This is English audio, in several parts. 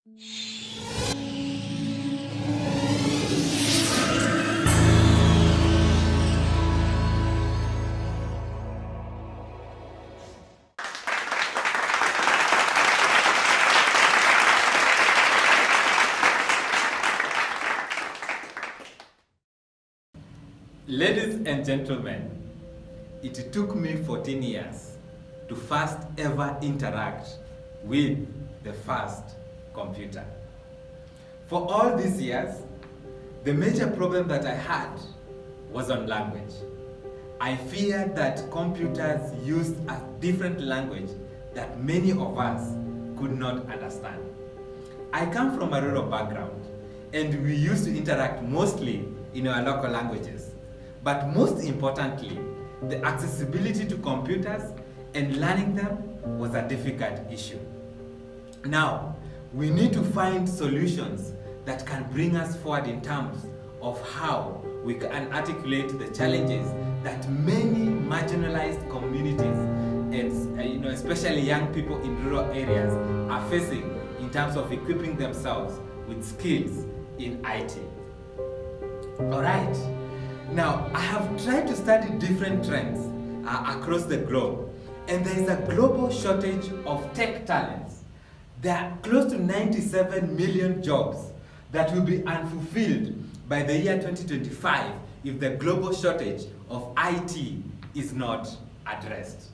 Ladies and gentlemen, it took me 14 years to first ever interact with the first computer. For all these years, the major problem that I had was on language. I feared that computers used a different language that many of us could not understand. I come from a rural background, and we used to interact mostly in our local languages. But most importantly, the accessibility to computers and learning them was a difficult issue. Now, we need to find solutions that can bring us forward in terms of how we can articulate the challenges that many marginalized communities and especially young people in rural areas are facing in terms of equipping themselves with skills in IT. All right. Now, I have tried to study different trends across the globe, and there is a global shortage of tech talents. There are close to 97 million jobs that will be unfulfilled by the year 2025 if the global shortage of IT is not addressed.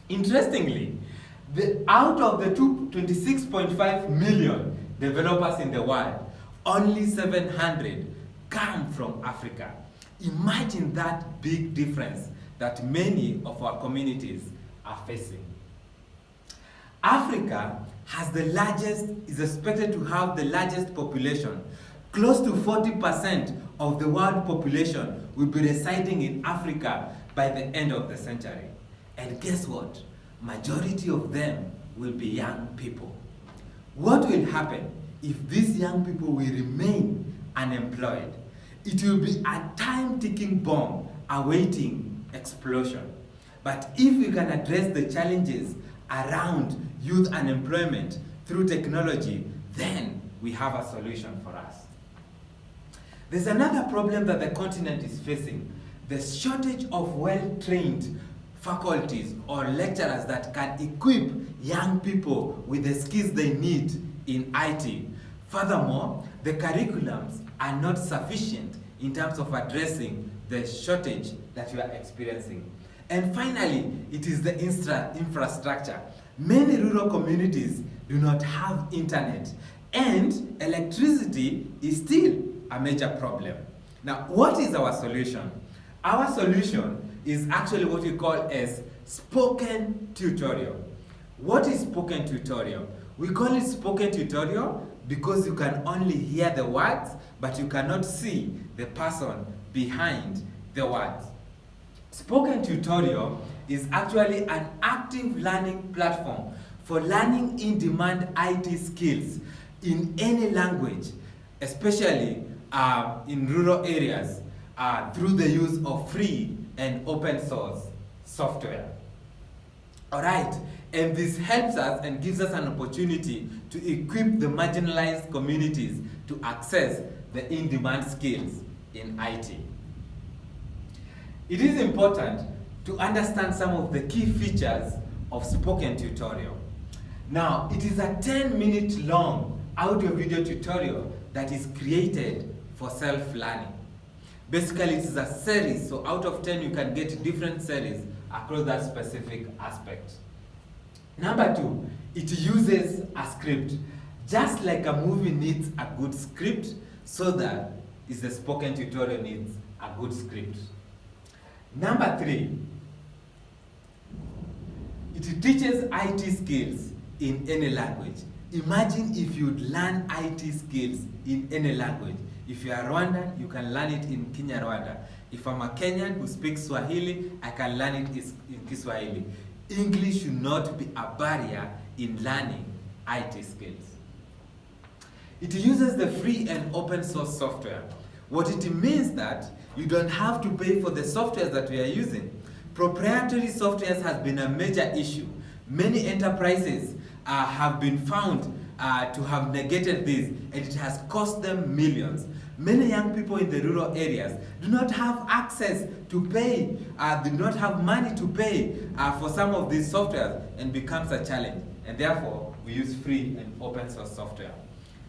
Interestingly, out of the 26.5 million developers in the world, only 700 come from Africa. Imagine that big difference that many of our communities are facing. Africa is expected to have the largest population. Close to 40% of the world population will be residing in Africa by the end of the century. And guess what? Majority of them will be young people. What will happen if these young people will remain unemployed? It will be a time-ticking bomb awaiting explosion. But if we can address the challenges around youth unemployment through technology, then we have a solution for us. There's another problem that the continent is facing: the shortage of well-trained faculties or lecturers that can equip young people with the skills they need in IT. Furthermore, the curriculums are not sufficient in terms of addressing the shortage that we are experiencing. And finally, it is the infrastructure. Many rural communities do not have internet, and electricity is still a major problem. Now, what is our solution? Our solution is actually what we call as spoken tutorial. What is spoken tutorial? We call it spoken tutorial because you can only hear the words, but you cannot see the person behind the words. Spoken tutorial is actually an active learning platform for learning in-demand IT skills in any language, especially in rural areas, through the use of free and open source software. All right, and this helps us and gives us an opportunity to equip the marginalized communities to access the in-demand skills in IT. It is important to understand some of the key features of spoken tutorial. Now, it is a 10-minute long audio video tutorial that is created for self-learning. Basically, it is a series, so out of 10 you can get different series across that specific aspect. Number 2, it uses a script. Just like a movie needs a good script, so that is the spoken tutorial needs a good script. Number 3, it teaches IT skills in any language. Imagine if you'd learn IT skills in any language. If you are Rwandan, you can learn it in Kinyarwanda. If I'm a Kenyan who speaks Swahili, I can learn it in Kiswahili. English should not be a barrier in learning IT skills. It uses the free and open source software. What it means that you don't have to pay for the software that we are using. Proprietary software has been a major issue. Many enterprises have been found to have negated this, and it has cost them millions. Many young people in the rural areas do not have access to pay, do not have money to pay for some of these softwares, and becomes a challenge. And therefore, we use free and open source software.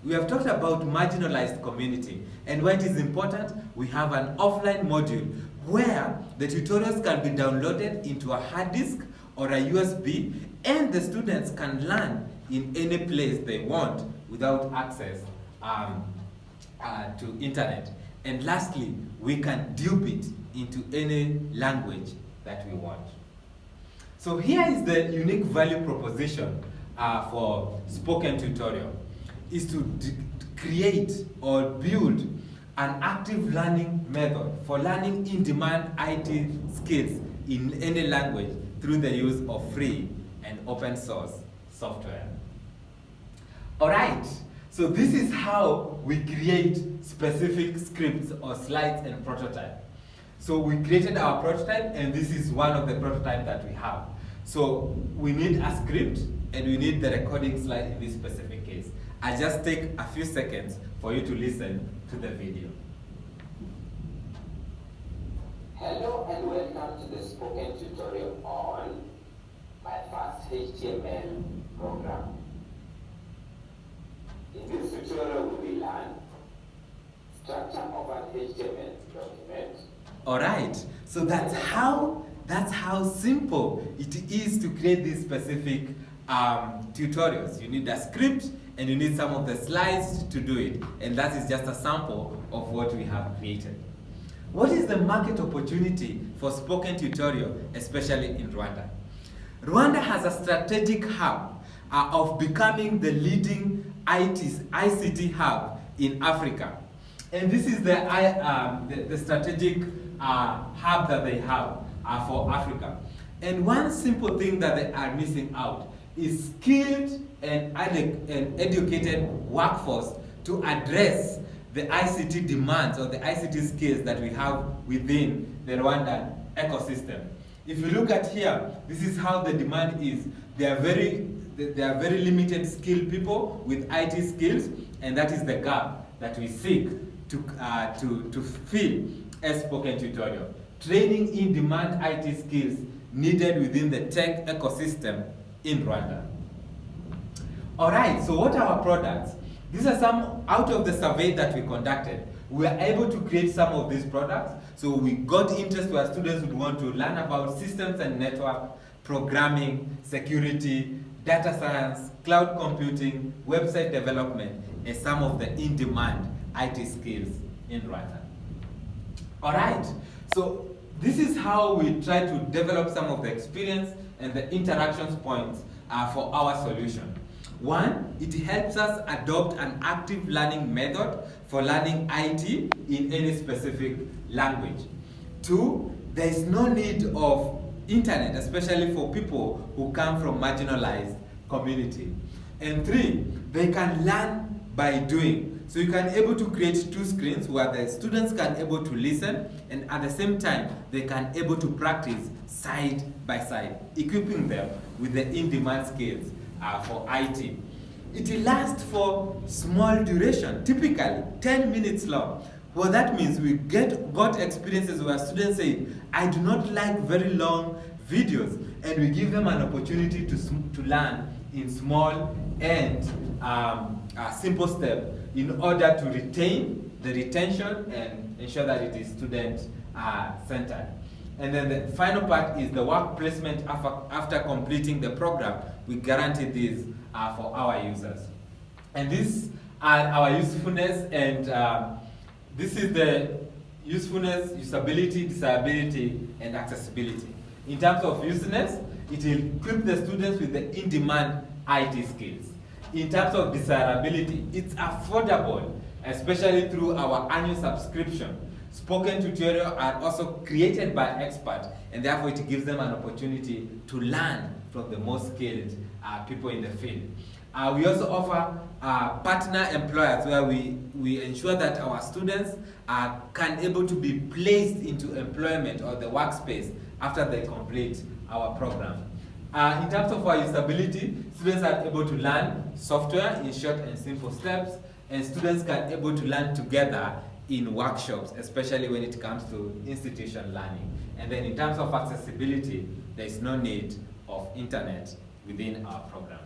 We have talked about marginalized community, and why it is important. We have an offline module where the tutorials can be downloaded into a hard disk or a USB, and the students can learn in any place they want without access to internet. And lastly, we can dupe it into any language that we want. So here is the unique value proposition for spoken tutorial, is to create or build an active learning method for learning in-demand IT skills in any language through the use of free and open source software. All right, so this is how we create specific scripts or slides and prototype. So we created our prototype, and this is one of the prototypes that we have. So we need a script, and we need the recording slide in this specific case. I'll just take a few seconds for you to listen to the video. Hello and welcome to the spoken tutorial on my first HTML program. In this tutorial, we will learn structure of an HTML document. All right, so that's how simple it is to create these specific tutorials. You need a script, and you need some of the slides to do it, and that is just a sample of what we have created. What is the market opportunity for spoken tutorial, especially in Rwanda? Rwanda has a strategic hub of becoming the leading ICT hub in Africa. And this is the strategic hub that they have for Africa. And one simple thing that they are missing out is skilled and educated workforce to address the ICT demands or the ICT skills that we have within the Rwandan ecosystem. If you look at here, this is how the demand is. There are very limited skilled people with IT skills, and that is the gap that we seek to fill as spoken tutorial. Training in demand IT skills needed within the tech ecosystem in Rwanda. All right, so what are our products? These are some out of the survey that we conducted. We were able to create some of these products. So we got interest where students would want to learn about systems and network, programming, security, data science, cloud computing, website development, and some of the in-demand IT skills in Rwanda. All right, so this is how we try to develop some of the experience and the interactions points for our solution. One, it helps us adopt an active learning method for learning IT in any specific language. Two, there is no need of internet, especially for people who come from marginalized community. And three, they can learn by doing. So you can able to create two screens where the students can able to listen, and at the same time, they can able to practice side by side, equipping them with the in-demand skills for IT. It lasts for small duration, typically 10 minutes long. What that means, we got experiences where students say, I do not like very long videos, and we give them an opportunity to learn in small and simple steps in order to retain the retention and ensure that it is student-centered. And then the final part is the work placement after completing the program. We guarantee this for our users. And these are our usefulness, and this is the usefulness, usability, desirability, and accessibility. In terms of usefulness, it will equip the students with the in-demand IT skills. In terms of desirability, it's affordable, especially through our annual subscription. Spoken tutorials are also created by experts, and therefore it gives them an opportunity to learn from the most skilled people in the field. We also offer partner employers where we ensure that our students can able to be placed into employment or the workspace after they complete our program. In terms of our usability, Students are able to learn software in short and simple steps, and students can able to learn together in workshops, especially when it comes to institution learning. And then in terms of accessibility, there is no need of internet within our program.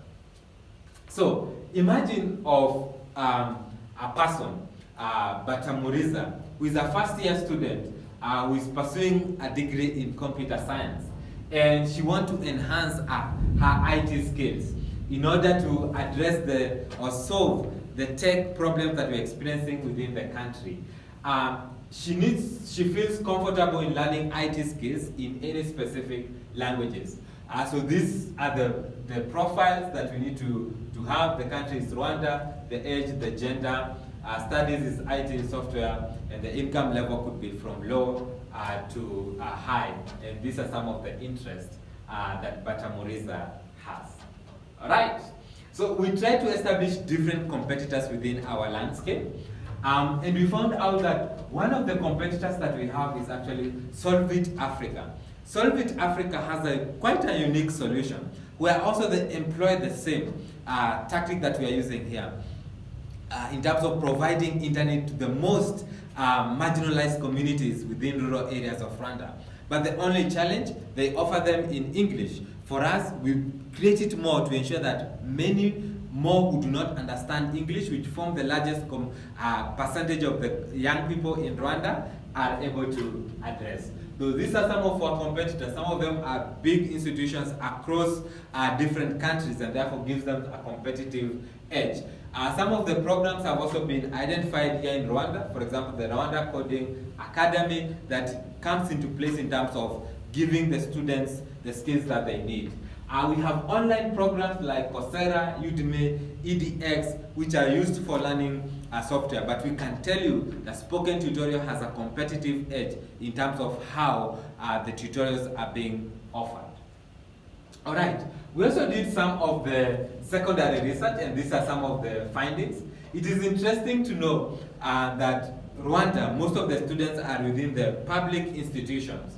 So imagine of a person, Batamuriza, who is a first-year student who is pursuing a degree in computer science, and she wants to enhance her IT skills in order to address or solve the tech problems that we're experiencing within the country. She feels comfortable in learning IT skills in any specific languages. So these are the profiles that we need to have. The country is Rwanda, the age, the gender, studies is IT software, and the income level could be from low to high. And these are some of the interests that Batamuriza has. All right. So we try to establish different competitors within our landscape. And we found out that one of the competitors that we have is actually Solvit Africa. Solvit Africa has quite a unique solution, where also they employ the same tactic that we are using here in terms of providing internet to the most marginalized communities within rural areas of Rwanda. But the only challenge, they offer them in English. For us, we create it more to ensure that many more who do not understand English, which form the largest percentage of the young people in Rwanda, are able to address. So these are some of our competitors. Some of them are big institutions across different countries, and therefore gives them a competitive edge. Some of the programs have also been identified here in Rwanda. For example, the Rwanda Coding Academy that comes into place in terms of giving the students the skills that they need. We have online programs like Coursera, Udemy, EDX, which are used for learning software. But we can tell you that Spoken Tutorial has a competitive edge in terms of how the tutorials are being offered. All right. We also did some of the secondary research, and these are some of the findings. It is interesting to know that Rwanda, most of the students are within the public institutions.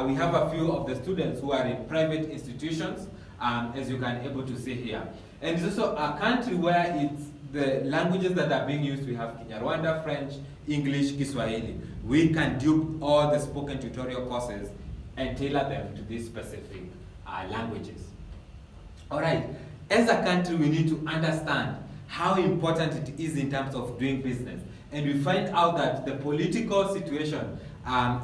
We have a few of the students who are in private institutions, as you can able to see here. And it's also a country where it's the languages that are being used. We have Kinyarwanda, French, English, Kiswahili. We can do all the Spoken Tutorial courses and tailor them to these specific languages. All right, as a country, we need to understand how important it is in terms of doing business. And we find out that the political situation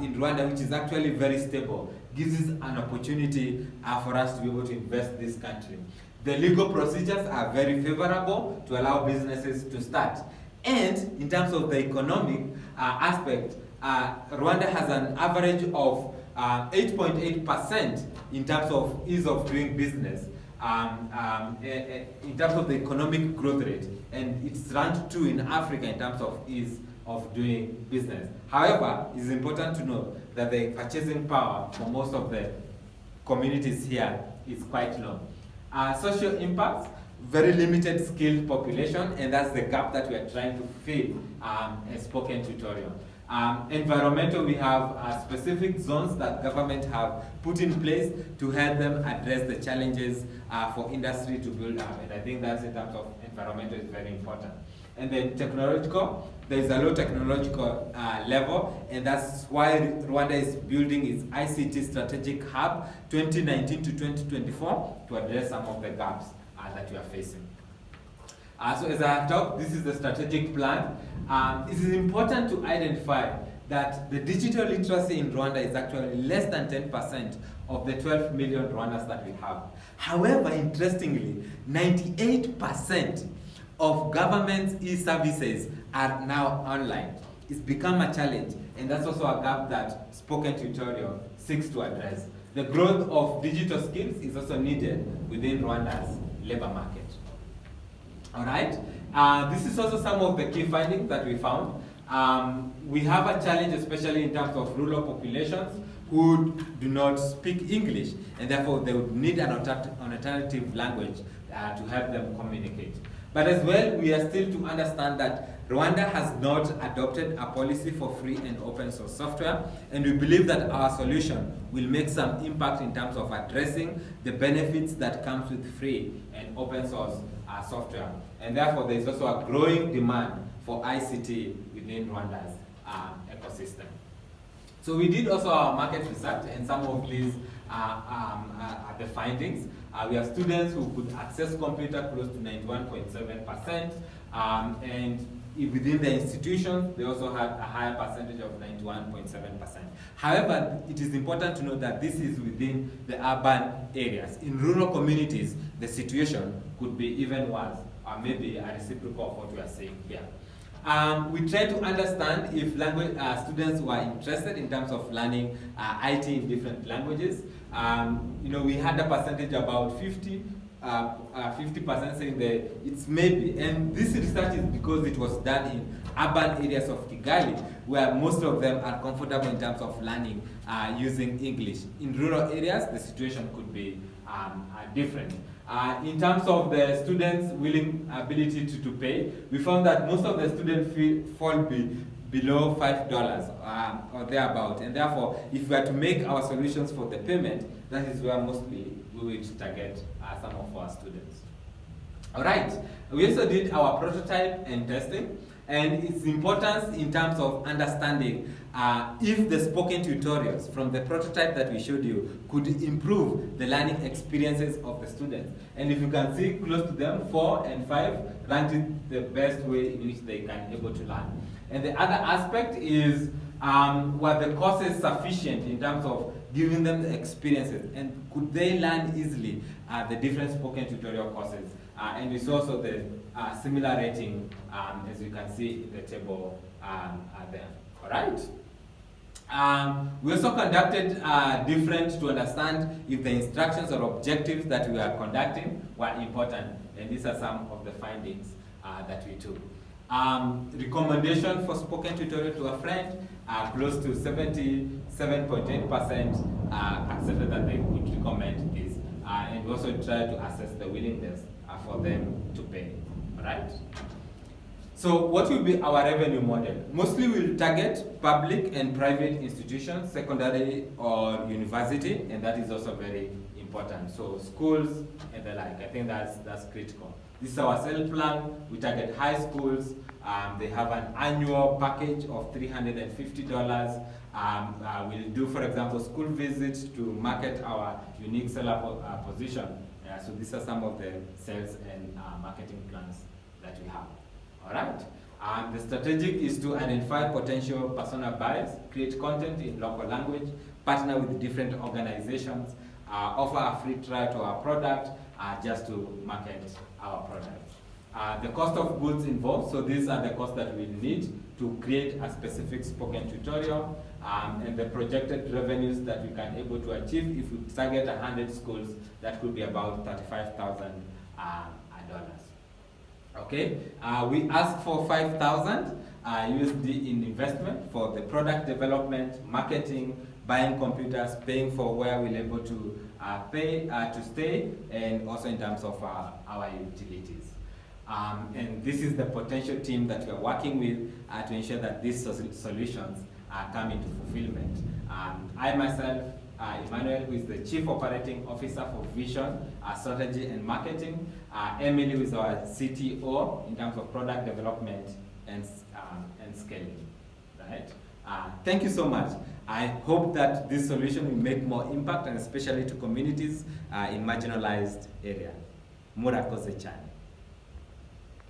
in Rwanda, which is actually very stable, gives us an opportunity for us to be able to invest in this country. The legal procedures are very favorable to allow businesses to start. And in terms of the economic aspect, Rwanda has an average of 8.8% in terms of ease of doing business, in terms of the economic growth rate. And it's ranked 2 in Africa in terms of ease of doing business. However, it's important to know that the purchasing power for most of the communities here is quite low. Social impacts, very limited skilled population, and that's the gap that we are trying to fill a Spoken Tutorial. Environmental, we have specific zones that government have put in place to help them address the challenges for industry to build up, and I think that's in terms of environmental is very important. And then technological, there is a low technological level, and that's why Rwanda is building its ICT strategic hub 2019 to 2024 to address some of the gaps that we are facing. So as I talked, this is the strategic plan. It is important to identify that the digital literacy in Rwanda is actually less than 10% of the 12 million Rwandans that we have. However, interestingly, 98% of government e-services are now online. It's become a challenge, and that's also a gap that Spoken Tutorial seeks to address. The growth of digital skills is also needed within Rwanda's labor market. All right, this is also some of the key findings that we found. We have a challenge, especially in terms of rural populations who do not speak English, and therefore they would need an alternative language to help them communicate. But as well, we are still to understand that Rwanda has not adopted a policy for free and open source software, and we believe that our solution will make some impact in terms of addressing the benefits that comes with free and open source software. And therefore, there is also a growing demand for ICT within Rwanda's ecosystem. So we did also our market research, and some of these are the findings. We have students who could access computer close to 91.7%, and within the institutions, they also had a higher percentage of 91.7%. However, it is important to note that this is within the urban areas. In rural communities, the situation could be even worse, or maybe a reciprocal of what we are saying here. We try to understand if language students were interested in terms of learning IT in different languages. We had a percentage about 50% saying that it's maybe, and this research is because it was done in urban areas of Kigali, where most of them are comfortable in terms of learning using English. In rural areas, the situation could be different. In terms of the students' willing ability to pay, we found that most of the students fall below $5 or thereabout, and therefore, if we are to make our solutions for the payment, that is where mostly we will target some of our students. All right, we also did our prototype and testing, and its importance in terms of understanding if the spoken tutorials from the prototype that we showed you could improve the learning experiences of the students. And if you can see close to them, 4 and 5 ranked it the best way in which they can able to learn. And the other aspect is were the courses sufficient in terms of giving them the experiences, and could they learn easily the different spoken tutorial courses? And we saw also the similar rating, as you can see in the table there. All right. We also conducted different to understand if the instructions or objectives that we are conducting were important, and these are some of the findings that we took. Recommendation for spoken tutorial to a friend, close to 77.8% accepted that they would recommend this, and we also try to assess the willingness for them to pay. All right. So what will be our revenue model? Mostly we'll target public and private institutions, secondary or university, and that is also very important. So schools and the like, I think that's critical. This is our sale plan. We target high schools. They have an annual package of $350. We'll do, for example, school visits to market our unique seller position. So these are some of the sales and marketing plans that we have. All right. The strategic is to identify potential persona buyers, create content in local language, partner with different organizations, offer a free trial to our product just to market our product. The cost of goods involved, so these are the costs that we need to create a specific spoken tutorial, and the projected revenues that we can able to achieve if we target 100 schools, that could be about $35,000. Okay, we ask for 5,000 USD in investment for the product development, marketing, buying computers, paying for where we're able to pay to stay, and also in terms of our utilities. And this is the potential team that we are working with to ensure that these solutions come into fulfillment. I myself, Emmanuel, who is the Chief Operating Officer for Vision, Strategy and Marketing. Emily, who is our CTO in terms of product development and scaling. Right? Thank you so much. I hope that this solution will make more impact, and especially to communities in marginalized areas. Murakoze Chan.